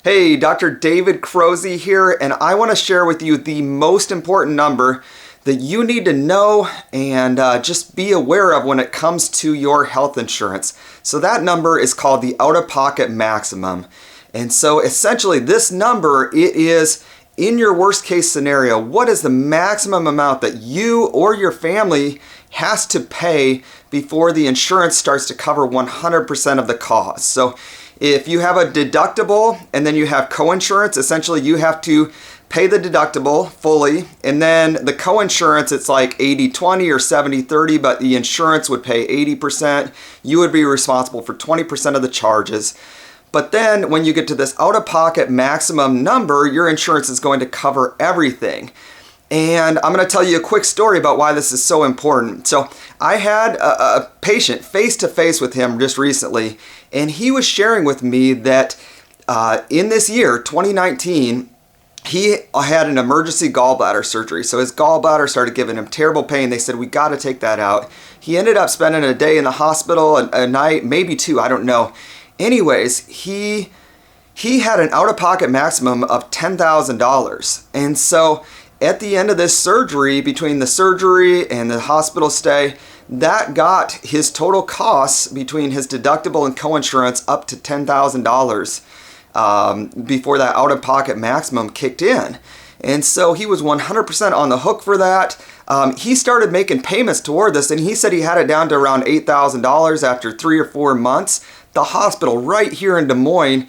Hey, Dr. David Krohse here, and I want to share with you the most important number that you need to know and just be aware of when it comes to your health insurance. So that number is called the out-of-pocket maximum. And so essentially this number, it is in your worst case scenario, what is the maximum amount that you or your family has to pay before the insurance starts to cover 100% of the cost. So if you have a deductible and then you have coinsurance, essentially you have to pay the deductible fully, and then the coinsurance, it's like 80-20 or 70-30, but the insurance would pay 80%. You would be responsible for 20% of the charges. But then when you get to this out-of-pocket maximum number, your insurance is going to cover everything. And I'm going to tell you a quick story about why this is so important. So I had a patient face-to-face with him just recently, and he was sharing with me that in this year, 2019, he had an emergency gallbladder surgery. So his gallbladder started giving him terrible pain. They said, we got to take that out. He ended up spending a day in the hospital, a night, maybe two, I don't know. Anyways, he had an out-of-pocket maximum of $10,000. And so at the end of this surgery, between the surgery and the hospital stay, that got his total costs between his deductible and coinsurance up to $10,000 before that out-of-pocket maximum kicked in. And so he was 100% on the hook for that. He started making payments toward this, and he said he had it down to around $8,000 after 3 or 4 months. The hospital right here in Des Moines,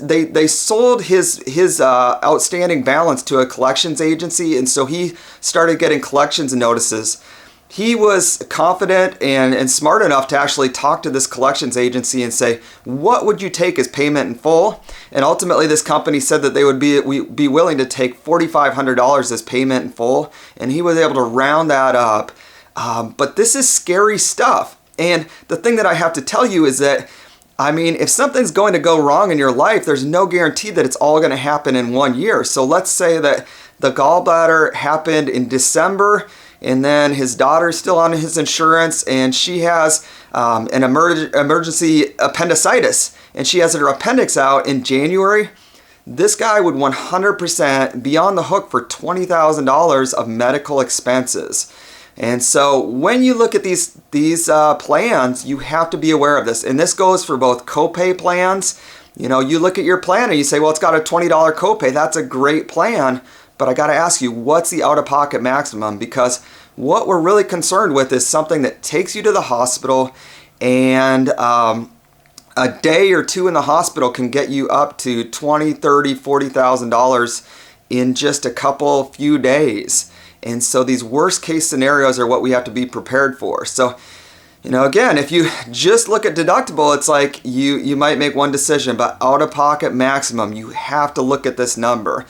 they sold his outstanding balance to a collections agency, and so he started getting collections notices. He was confident and smart enough to actually talk to this collections agency and say, what would you take as payment in full? And ultimately this company said that they would be willing to take $4,500 as payment in full, and he was able to round that up. But this is scary stuff. And the thing that I have to tell you is that, I mean, if something's going to go wrong in your life, there's no guarantee that it's all going to happen in 1 year. So let's say that the gallbladder happened in December, and then his daughter's still on his insurance, and she has an emergency appendicitis, and she has her appendix out in January. This guy would 100% be on the hook for $20,000 of medical expenses. And so when you look at these plans, you have to be aware of this. And this goes for both copay plans. You know, you look at your plan and you say, well, it's got a $20 copay. That's a great plan. But I got to ask you, what's the out-of-pocket maximum? Because what we're really concerned with is something that takes you to the hospital, and a day or two in the hospital can get you up to $20,000, $30,000, $40,000 in just a few days. And so these worst case scenarios are what we have to be prepared for. So, you know, again, if you just look at deductible, it's like you might make one decision, but out-of-pocket maximum, you have to look at this number.